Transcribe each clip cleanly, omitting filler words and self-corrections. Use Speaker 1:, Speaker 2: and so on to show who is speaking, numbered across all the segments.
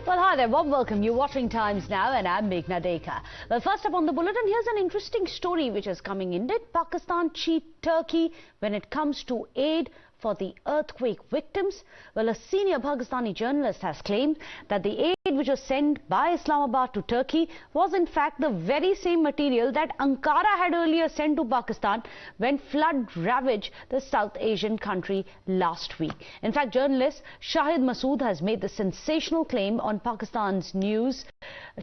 Speaker 1: Well, hi there, warm welcome. You're watching Times Now and I'm Meghna Dekha. Well, first up on the bulletin, here's an interesting story which is coming in. Did Pakistan cheat Turkey when it comes to aid for the earthquake victims? Well, a senior Pakistani journalist has claimed that the aid which was sent by Islamabad to Turkey was in fact the very same material that Ankara had earlier sent to Pakistan when flood ravaged the South Asian country last week. In fact, journalist Shahid Masood has made the sensational claim on Pakistan's news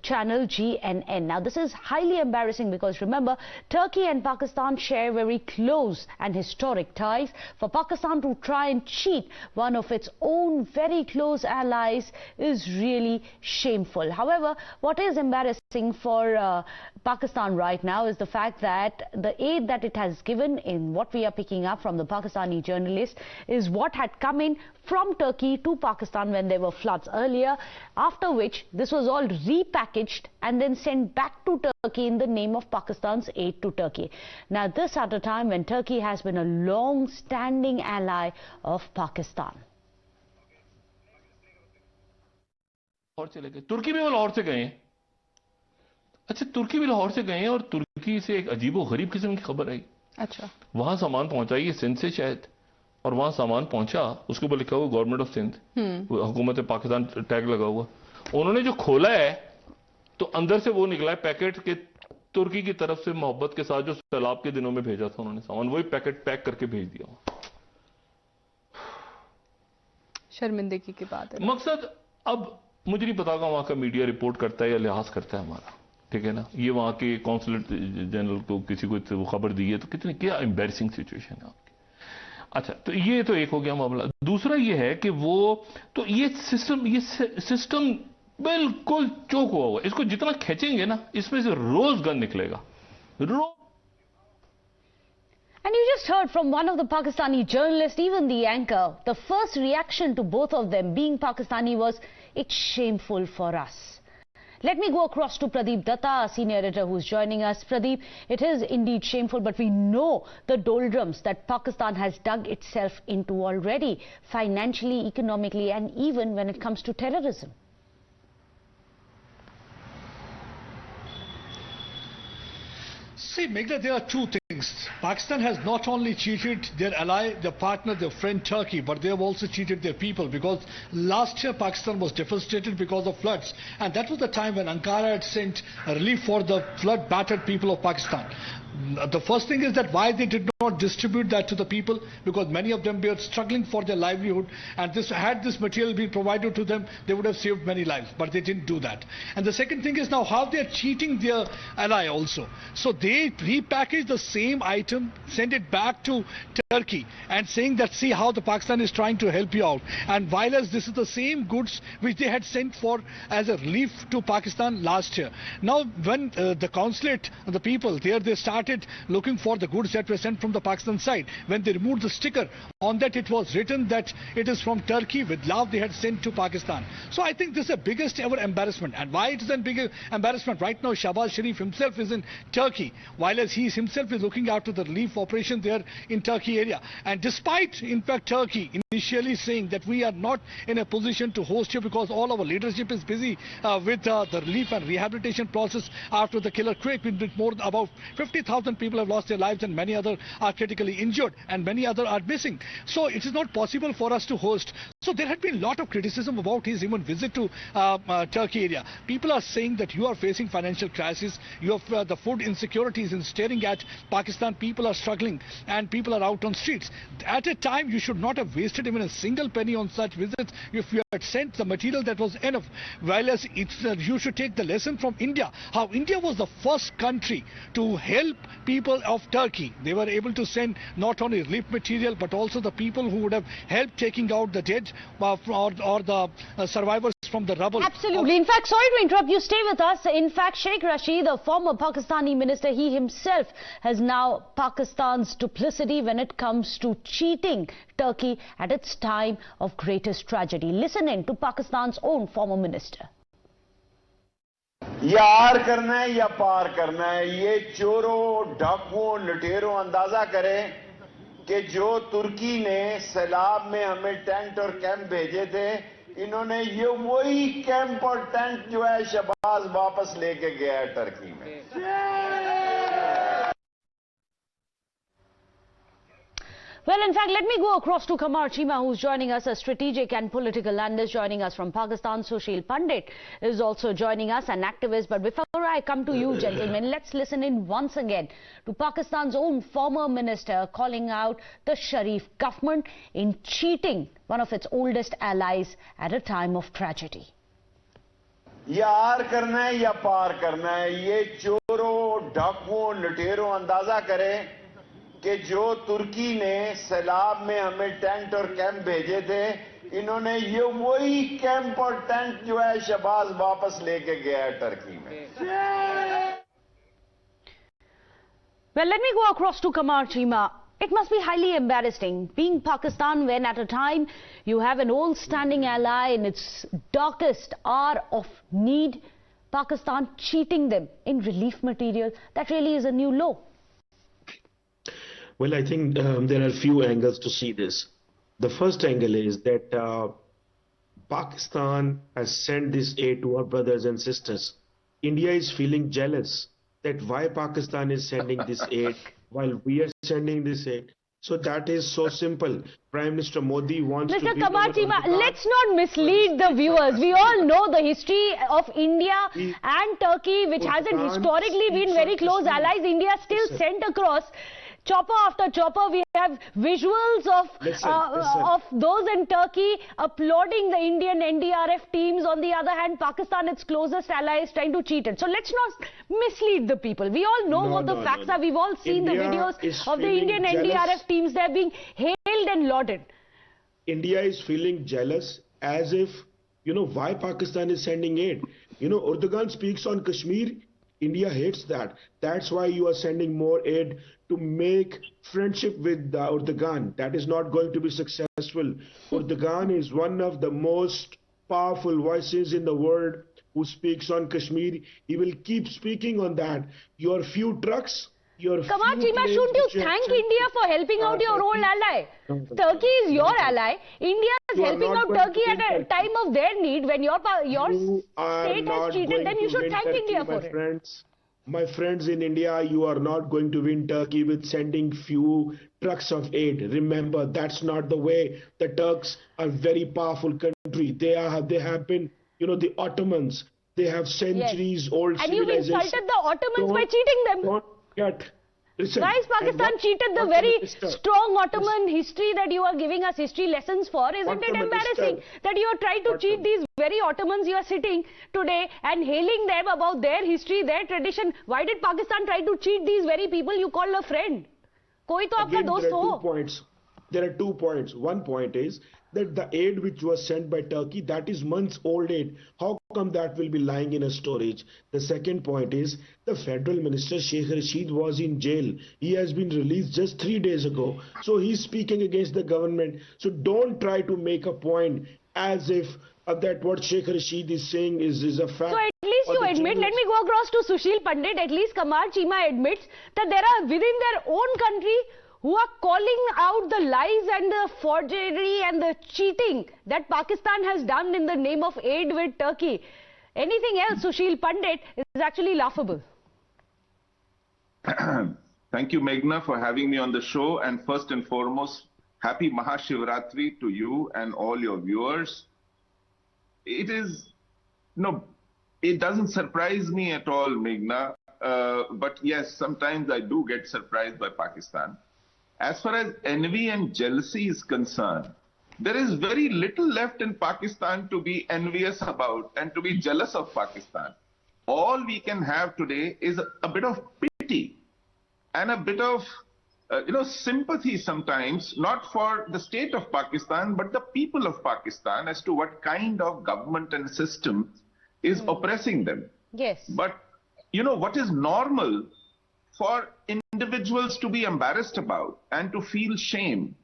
Speaker 1: channel GNN. Now, this is highly embarrassing because remember, Turkey and Pakistan share very close and historic ties. For Pakistan to try and cheat one of its own very close allies is really shameful. However, what is embarrassing for Pakistan right now is the fact that the aid that it has given, in what we are picking up from the Pakistani journalist, is what had come in from Turkey to Pakistan when there were floods earlier, after which this was all repackaged and then sent back to Turkey in the name of Pakistan's aid to Turkey. Now, this at a time when Turkey has been a long-standing ally of Pakistan.
Speaker 2: और चले गए तुर्की भी वो लाहौर से गए हैं। अच्छा, तुर्की भी लाहौर से गए हैं और तुर्की से एक अजीबो गरीब किस्म की खबर आई। अच्छा, वहां सामान पहुंचा, ये सिंध से शायद, और वहां सामान पहुंचा, उसके ऊपर लिखा हुआ गवर्नमेंट ऑफ सिंध, हुकूमत पाकिस्तान टैग लगा हुआ। उन्होंने जो खोला है तो अंदर से वो निकला है पैकेट के तुर्की की तरफ से मोहब्बत के साथ जो सैलाब के दिनों में भेजा था उन्होंने सामान, वही पैकेट पैक करके भेज दिया।
Speaker 3: शर्मिंदगी की बात है।
Speaker 2: मकसद, अब मुझे नहीं पता वहां का मीडिया रिपोर्ट करता है या लिहाज करता है हमारा, ठीक है ना। ये वहां के कॉन्सुलेट जनरल को किसी को खबर दी है तो कितनी क्या एम्बैरेसिंग सिचुएशन है आपकी। अच्छा, तो ये तो एक हो गया मामला। दूसरा ये है कि वो तो ये सिस्टम बिल्कुल चौक हुआ हुआ, इसको जितना खींचेंगे ना इसमें से रोज गन निकलेगा, रोज।
Speaker 1: And you just heard from one of the Pakistani journalists, even the anchor, the first reaction to both of them being Pakistani was, it's shameful for us. Let me go across to Pradeep Datta, a senior editor who's joining us. Pradeep, it is indeed shameful, but we know the doldrums that Pakistan has dug itself into already, financially, economically, and even when it comes to terrorism.
Speaker 4: See, Meghna, there are two things. Pakistan has not only cheated their ally, their partner, their friend Turkey, but they have also cheated their people, because last year Pakistan was devastated because of floods, and that was the time when Ankara had sent relief for the flood-battered people of Pakistan. The first thing is that why they did not distribute that to the people, because many of them were struggling for their livelihood, and had this material been provided to them, they would have saved many lives, but they didn't do that. And the second thing is now how they are cheating their ally also. So they repackage the same item, send it back to Turkey and saying that, see how the Pakistan is trying to help you out, and while as this is the same goods which they had sent for as a relief to Pakistan last year. Now when the consulate, the people there, they started looking for the goods that were sent from the Pakistan side, when they removed the sticker on that, it was written that it is from Turkey with love they had sent to Pakistan. So I think this is the biggest ever embarrassment. And why it is a big embarrassment? Right now Shehbaz Sharif himself is in Turkey, while as he himself is looking after the relief operation there in Turkey area. And despite in fact Turkey initially saying that we are not in a position to host you because all our leadership is busy with the relief and rehabilitation process after the killer Quake, with more than about 50,000 people have lost their lives and many other are critically injured and many other are missing. So it is not possible for us to host. So there had been a lot of criticism about his even visit to Turkey area. People are saying that you are facing financial crisis, you have the food insecurities in staring at Pakistan, people are struggling and people are out on streets. At a time you should not have wasted even a single penny on such visits if you had sent the material that was enough. While as you should take the lesson from India, how India was the first country to help people of Turkey. They were able to send not only relief material but also the people who would have helped taking out the dead or the survivors from the rubble.
Speaker 1: Absolutely. In fact, sorry to interrupt, you stay with us. In fact, Sheikh Rashid, the former Pakistani minister, he himself has now Pakistan's duplicity when it comes to cheating Turkey at its time of greatest tragedy. Listen in to Pakistan's own former minister.
Speaker 5: यार करना है या पार करना है, ये चोरों डाकुओं लुटेरों अंदाजा करें कि जो तुर्की ने सैलाब में हमें टेंट और कैंप भेजे थे, इन्होंने ये वही कैंप और टेंट जो है शहबाज वापस लेके गया है टर्की में।
Speaker 1: Well, in fact, let me go across to Qamar Cheema, who's joining us, a strategic and political analyst joining us from Pakistan. Sushil Pandit is also joining us, an activist. But before I come to you, gentlemen, let's listen in once again to Pakistan's own former minister calling out the Sharif government in cheating one of its oldest allies at a time of tragedy.
Speaker 5: या are करना है या पार करना है, ये चोरों, डाकुओं, लुटेरों अंदाजा करें कि जो तुर्की ने सैलाब में हमें टेंट और कैंप भेजे थे, इन्होंने ये वही कैंप और टेंट जो है शहबाज वापस लेके गया है टर्की में।
Speaker 1: Well, let me go across to Qamar Cheema. It must be highly embarrassing being Pakistan when at a time you have an old standing ally in its darkest hour of need, Pakistan cheating them in relief material. That really is a new low.
Speaker 6: Well, I think there are a few angles to see this. The first angle is that Pakistan has sent this aid to our brothers and sisters. India is feeling jealous that why Pakistan is sending this aid while we are sending this aid. So that is so simple. Prime Minister Modi wants
Speaker 1: Mr.
Speaker 6: to be...
Speaker 1: Mr. Qamar Cheema, let's not mislead the viewers. We all know the history of India and Turkey, which hasn't historically been very close allies. India still sent across chopper after chopper. We have visuals of those in Turkey applauding the Indian NDRF teams. On the other hand, Pakistan, its closest ally, is trying to cheat it. So let's not mislead the people. We all know what the facts are. We've all seen the videos of the Indian NDRF teams. They're being hailed and lauded.
Speaker 6: India is feeling jealous as if, you know, why Pakistan is sending aid. You know, Erdogan speaks on Kashmir. India hates that. That's why you are sending more aid to make friendship with Erdogan. That is not going to be successful. Erdogan is one of the most powerful voices in the world who speaks on Kashmir. He will keep speaking on that. Your few trucks, your
Speaker 1: Qamar Cheema, shouldn't you thank India for helping out your old ally? Turkey is your ally. India is helping out Turkey at a time of their need. When your state has cheated them, you should thank India for it.
Speaker 6: My friends in India, you are not going to win Turkey with sending few trucks of aid. Remember, that's not the way. The Turks are a very powerful country. They have been, you know, the Ottomans. They have centuries old
Speaker 1: civilization. And you've insulted the Ottomans by cheating them.
Speaker 6: Listen,
Speaker 1: why is Pakistan cheated the very strong Ottoman history that you are giving us history lessons for? Isn't it embarrassing that you are trying to cheat these very Ottomans? You are sitting today and hailing them about their history, their tradition. Why did Pakistan try to cheat these very people you call a friend? Koi to aapka dost ho.
Speaker 6: There are 2 points. One point is that the aid which was sent by Turkey, that is months old aid. How come that will be lying in a storage? The second point is the federal minister Sheikh Rashid was in jail. He has been released just 3 days ago. So he's speaking against the government. So don't try to make a point as if that what Sheikh Rashid is saying is a fact.
Speaker 1: So at least you admit, let me go across to Sushil Pandit, at least Qamar Cheema admits that there are within their own country who are calling out the lies and the forgery and the cheating that Pakistan has done in the name of aid with Turkey. Anything else, Sushil Pandit, is actually laughable.
Speaker 7: Thank you, Meghna, for having me on the show. And first and foremost, happy Mahashivratri to you and all your viewers. It is, it doesn't surprise me at all, Meghna. But yes, sometimes I do get surprised by Pakistan. As far as envy and jealousy is concerned, there is very little left in Pakistan to be envious about and to be jealous of Pakistan. All we can have today is a bit of pity and a bit of, sympathy sometimes, not for the state of Pakistan, but the people of Pakistan as to what kind of government and system is oppressing them.
Speaker 1: Yes.
Speaker 7: But, what is normal for individuals to be embarrassed about and to feel shame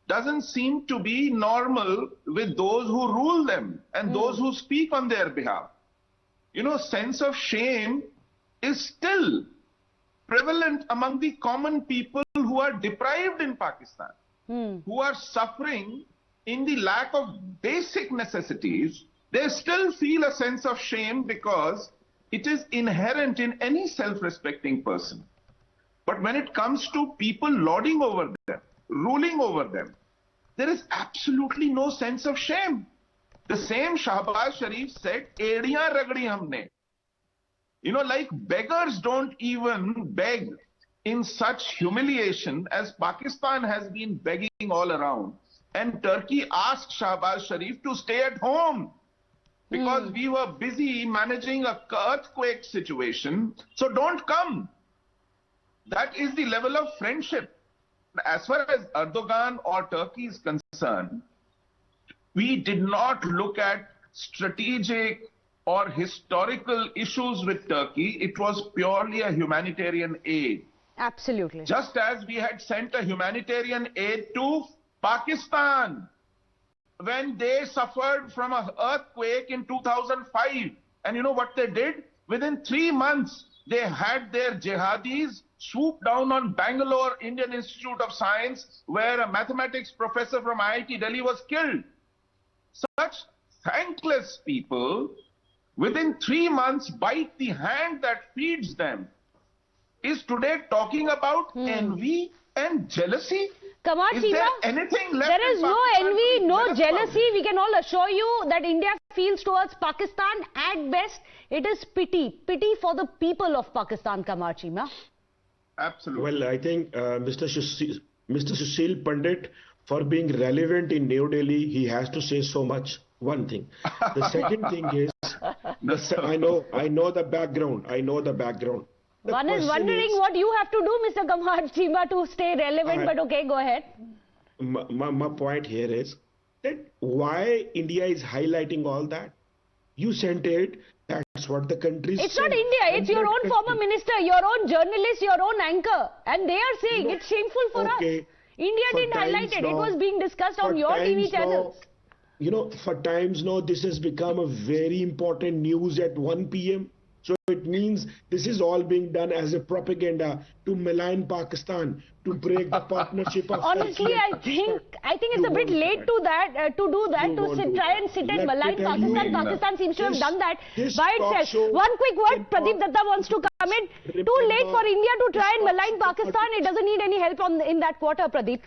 Speaker 7: doesn't seem to be normal with those who rule them and those who speak on their behalf. Sense of shame is still prevalent among the common people who are deprived in Pakistan, who are suffering in the lack of basic necessities, they still feel a sense of shame because it is inherent in any self-respecting person. But when it comes to people lording over them, ruling over them, there is absolutely no sense of shame. The same Shehbaz Sharif said, "Ediyan ragdi humne." You know, like beggars don't even beg in such humiliation as Pakistan has been begging all around. And Turkey asked Shehbaz Sharif to stay at home because we were busy managing a earthquake situation. So don't come. That is the level of friendship. As far as Erdogan or Turkey is concerned, we did not look at strategic or historical issues with Turkey. It was purely a humanitarian aid.
Speaker 1: Absolutely.
Speaker 7: Just as we had sent a humanitarian aid to Pakistan when they suffered from an earthquake in 2005. And you know what they did? Within 3 months, they had their jihadis swoop down on Bangalore Indian Institute of Science, where a mathematics professor from IIT Delhi was killed. Such thankless people, within 3 months, bite the hand that feeds them, is today talking about envy and jealousy?
Speaker 1: Qamar
Speaker 7: Is
Speaker 1: Cheema,
Speaker 7: there anything left?
Speaker 1: there is
Speaker 7: in
Speaker 1: no
Speaker 7: Pakistan
Speaker 1: envy,
Speaker 7: to be
Speaker 1: no
Speaker 7: jealous
Speaker 1: jealousy.
Speaker 7: about?
Speaker 1: We can all assure you that India feels towards Pakistan. At best, it is pity. Pity for the people of Pakistan, Qamar Cheema.
Speaker 7: Absolutely.
Speaker 6: Well, I think Mr. Sushil Pandit, for being relevant in New Delhi, he has to say so much. One thing. The second thing is, I know the background. I know the background.
Speaker 1: One is wondering what you have to do, Mr. Qamar Cheema, to stay relevant, but okay, go ahead.
Speaker 6: My point here is that why India is highlighting all that? You sent it, that's what the country is.
Speaker 1: It's not India, it's your own former minister, your own journalist, your own anchor. And they are saying it's shameful for us. India didn't highlight it, it was being discussed on your TV channels.
Speaker 6: You know, for times now, this has become a very important news at 1 p.m. So it means this is all being done as a propaganda to malign Pakistan, to break the partnership of.
Speaker 1: Honestly, I think it's a bit late to try and sit and malign Pakistan. Pakistan seems to have done that by itself. One quick word, Pradeep Datta wants to come in. Too late for India to try and malign Pakistan. It doesn't need any help in that quarter, Pradeep.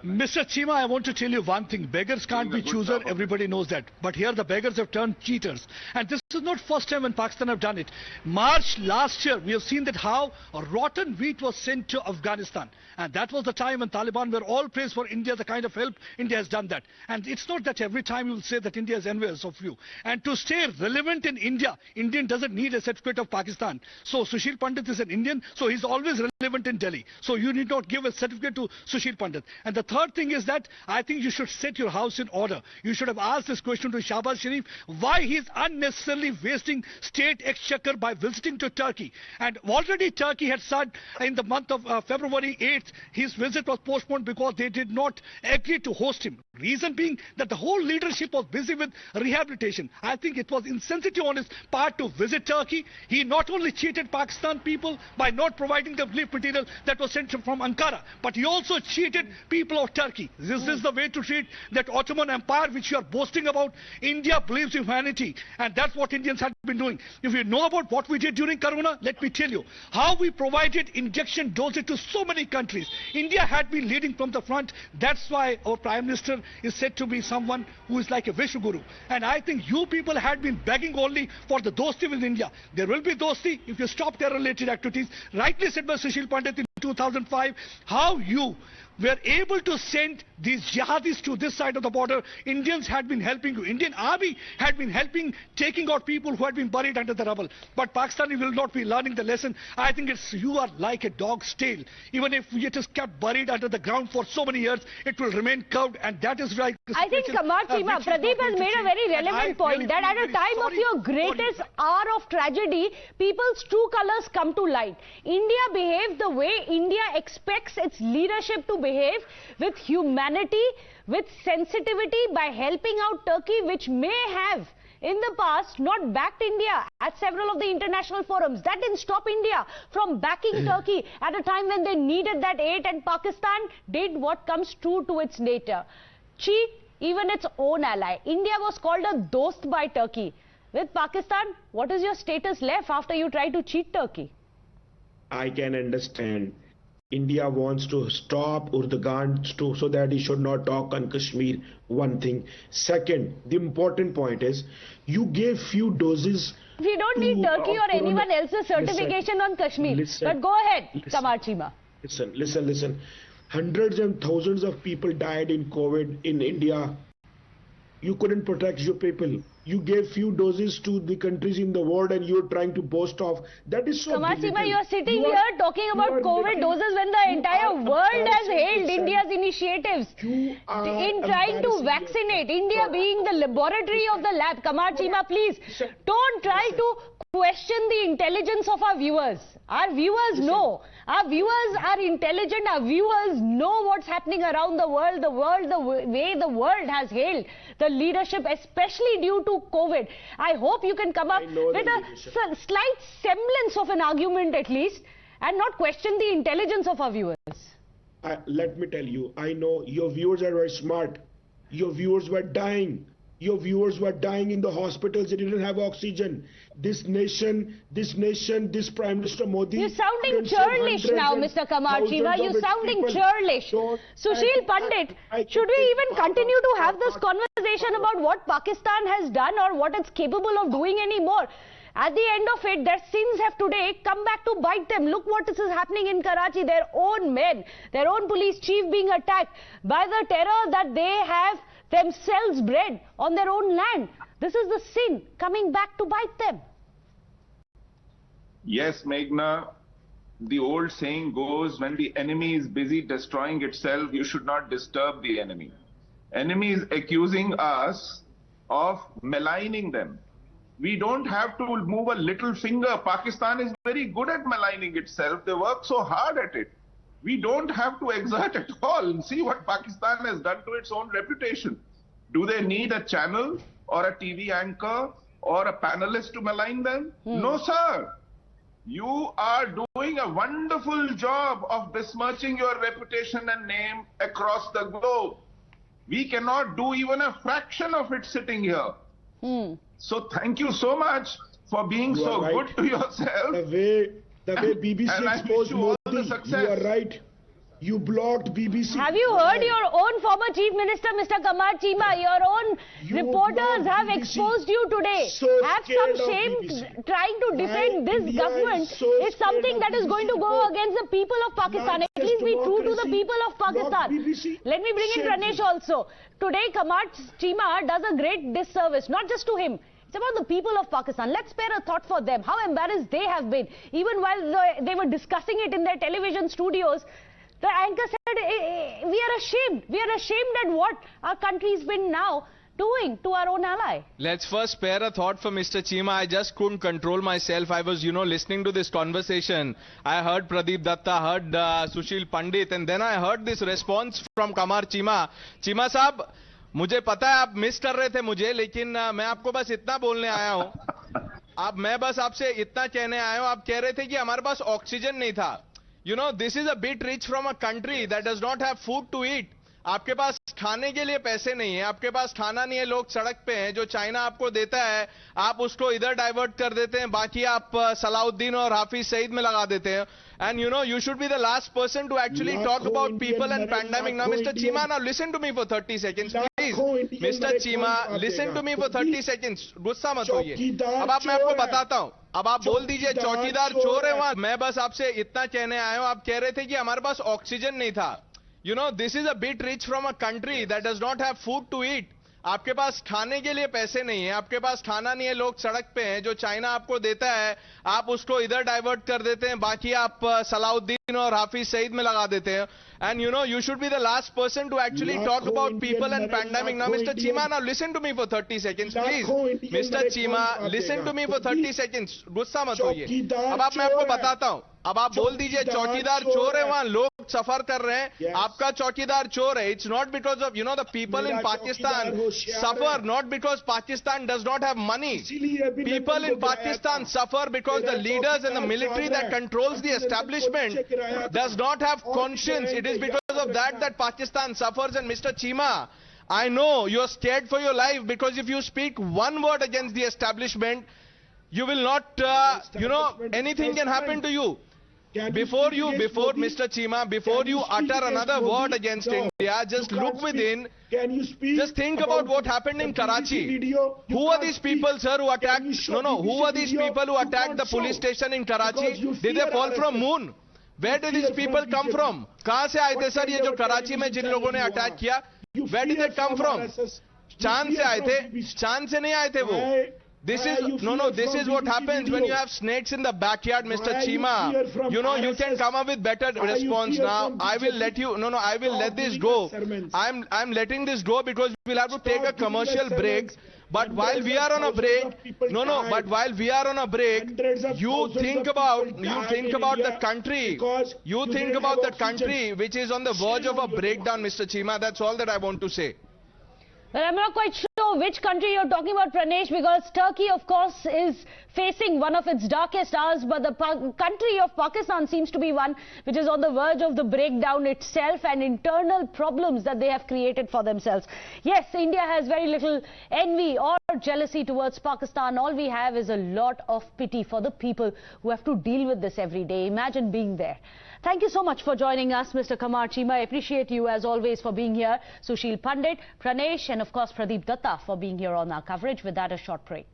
Speaker 4: Mr. Cheema, I want to tell you one thing. Beggars can't be choosers. Everybody knows that. But here the beggars have turned cheaters. And this is not first time when Pakistan have done it. March last year, we have seen that how a rotten wheat was sent to Afghanistan. And that was the time when Taliban were all praised for India, the kind of help India has done that. And it's not that every time you will say that India is envious of you. And to stay relevant in India, Indian doesn't need a certificate of Pakistan. So Sushil Pandit is an Indian, so he's always relevant in Delhi. So you need not give a certificate to Sushil Pandit. And the third thing is that I think you should set your house in order. You should have asked this question to Shehbaz Sharif, why he is unnecessarily wasting state exchequer by visiting to Turkey. And already Turkey had said in the month of February 8th, his visit was postponed because they did not agree to host him. Reason being that the whole leadership was busy with rehabilitation. I think it was insensitive on his part to visit Turkey. He not only cheated Pakistan people by not providing the relief material that was sent from Ankara, but he also cheated people of Turkey. This is the way to treat that Ottoman Empire which you are boasting about. India believes in humanity, and that's what Indians have been doing. If you know about what we did during Corona, let me tell you how we provided injection doses to so many countries. India had been leading from the front. That's why our Prime Minister is said to be someone who is like a Vishnu Guru. And I think you people had been begging only for the dosti with India. There will be dosti if you stop terror-related activities. Rightly said by Sushil Pandit in 2005, how you were able to send these jihadis to this side of the border. Indians had been helping you. Indian army had been helping taking out people who had been buried under the rubble. But Pakistani will not be learning the lesson. I think you are like a dog's tail. Even if it is kept buried under the ground for so many years, it will remain curved, and that is right.
Speaker 1: I think Qamar Cheema, Pradeep has made a very relevant point that at a time of your greatest hour of tragedy, people's true colors come to light. India behaved the way India expects its leadership to behave, with humanity, with sensitivity, by helping out Turkey, which may have in the past not backed India at several of the international forums. That didn't stop India from backing Turkey at a time when they needed that aid, and Pakistan did what comes true to its nature. Cheat even its own ally. India was called a dost by Turkey. With Pakistan, what is your status left after you try to cheat Turkey?
Speaker 6: I can understand. India wants to stop Erdogan so that he should not talk on Kashmir, one thing. Second, the important point is, you gave few doses.
Speaker 1: We don't need Turkey or anyone else's certification on Kashmir. But go ahead, Qamar Cheema.
Speaker 6: Listen. Hundreds and thousands of people died in COVID in India. You couldn't protect your people. You gave few doses to the countries in the world and you're trying to boast off. That is so
Speaker 1: Qamar Cheema, you're sitting here talking about COVID doses when the entire world has hailed India's initiatives in trying to vaccinate. India being the laboratory of the lab. Qamar Cheema, please don't try to question the intelligence of our viewers. Our viewers know. Our viewers are intelligent. Our viewers know what's happening around the world, the way the world has hailed the leadership, especially due to COVID. I hope you can come up with a slight semblance of an argument at least and not question the intelligence of our viewers.
Speaker 6: Let me tell you, I know your viewers are very smart. Your viewers were dying. Your viewers were dying in the hospitals. They didn't have oxygen. This nation, this Prime Minister Modi...
Speaker 1: You're sounding churlish now, Mr. Qamar Cheema. You're sounding churlish. Sushil Pandit, should we even continue to have this conversation about what Pakistan has done or what it's capable of doing anymore? At the end of it, their sins have today come back to bite them. Look what is happening in Karachi. Their own men, their own police chief being attacked by the terror that they have themselves bred on their own land. This is the sin coming back to bite them.
Speaker 7: Yes, Meghna, the old saying goes, when the enemy is busy destroying itself, you should not disturb the enemy. Enemy is accusing us of maligning them. We don't have to move a little finger. Pakistan is very good at maligning itself. They work so hard at it. We don't have to exert at all. See what Pakistan has done to its own reputation. Do they need a channel or a TV anchor or a panelist to malign them? No, sir. You are doing a wonderful job of besmirching your reputation and name across the globe. We cannot do even a fraction of it sitting here. So thank you so much for being so good to yourself.
Speaker 6: The way BBC exposed Modi, you are right. You blocked BBC.
Speaker 1: Have you heard your own former Chief Minister, Mr. Qamar Cheema? Your own reporters have exposed you today. Have some shame. Trying to defend this government is something that is going to go against the people of Pakistan. At least be true to the people of Pakistan. Let me bring in Pranesh also. Today, Qamar Cheema does a great disservice, not just to him. It's about the people of Pakistan. Let's spare a thought for them. How embarrassed they have been. Even while they were discussing it in their television studios, the anchor said, we are ashamed. We are ashamed at what our country's been now doing to our own ally.
Speaker 8: Let's first spare a thought for Mr. Cheema. I just couldn't control myself. I was, listening to this conversation. I heard Pradeep Datta, heard Sushil Pandit, and then I heard this response from Qamar Cheema. Cheema साहब, मुझे पता है आप miss कर रहे थे मुझे, लेकिन मैं आपको बस इतना बोलने आया हूं. मैं बस आपसे इतना कहने आया हूं. आप कह रहे थे कि हमारे पास ऑक्सीजन नहीं था. This is a bit rich from a country that does not have food to eat. आपके पास खाने के लिए पैसे नहीं है, आपके पास खाना नहीं है, लोग सड़क पे हैं. जो चाइना आपको देता है आप उसको इधर डाइवर्ट कर देते हैं, बाकी आप सलाउद्दीन और हाफिज सईद में लगा देते हैं. And you should be the last person to actually talk about people and pandemic. Now, Mr. Cheema, now listen to me for 30 seconds, please. Mr. Cheema, listen to me for 30 seconds. गुस्सा मत होइए. अब मैं आपको बताता हूँ. अब आप बोल दीजिए चौकीदार चोर है वहाँ. मैं बस आपसे इतना कहने आया हूँ. आप कह रहे थे कि हमारे पास ऑक्सीजन नहीं था. This is a bit rich from a country that does not have food to eat. आपके पास खाने के लिए पैसे नहीं है, आपके पास खाना नहीं है, लोग सड़क पे हैं. जो चाइना आपको देता है आप उसको इधर डाइवर्ट कर देते हैं, बाकी आप सलाउद्दीन और हाफिज सईद में लगा देते हैं. And you should be the last person to actually talk about people and pandemic. Now, Mr. Cheema, now listen to me for 30 seconds, please. Mr. Cheema, listen to me for 30 seconds. गुस्सा मत होइए. अब मैं आपको बताता हूँ. अब आप बोल दीजिए चौकीदार चोर है, वहां लोग सफर कर रहे हैं, आपका चौकीदार चोर है. It's not because of, the people in Pakistan suffer not because Pakistan does not have money. People in Pakistan suffer because the leaders and the military that controls the establishment does not have conscience. It is because of that Pakistan suffers. And Mr. Cheema, I know you're scared for your life, because if you speak one word against the establishment, you will not, anything can happen to you. Before Mr. Cheema, before you utter another word against India, just look within. Just think about what happened in Karachi. Who are these people, sir, who attacked? Who are these people who attacked the police station in Karachi? Did they fall from moon? Where did these people come from? कहाँ से आए थे sir ये जो कराची में जिन लोगों ने attack किया? Where did they come from? चांद से आए थे? चांद से नहीं आए थे वो. This is what happens when you have snakes in the backyard, Mr. Cheema. You can come up with better response now. I will let you, I will let this go. I'm letting this go because we'll have to take a commercial break. But while we are on a break, but while we are on a break, you think about the country. You think about the country which is on the verge of a breakdown, Mr. Cheema. That's all that I want to say.
Speaker 1: Well, I'm not quite sure which country you're talking about, Pranesh, because Turkey, of course, is facing one of its darkest hours, but the country of Pakistan seems to be one which is on the verge of the breakdown itself and internal problems that they have created for themselves. Yes, India has very little envy or jealousy towards Pakistan. All we have is a lot of pity for the people who have to deal with this every day. Imagine being there. Thank you so much for joining us, Mr. Qamar Cheema. I appreciate you, as always, for being here. Sushil Pandit, Pranesh, and of course, Pradeep Datta for being here on our coverage. With that, a short break.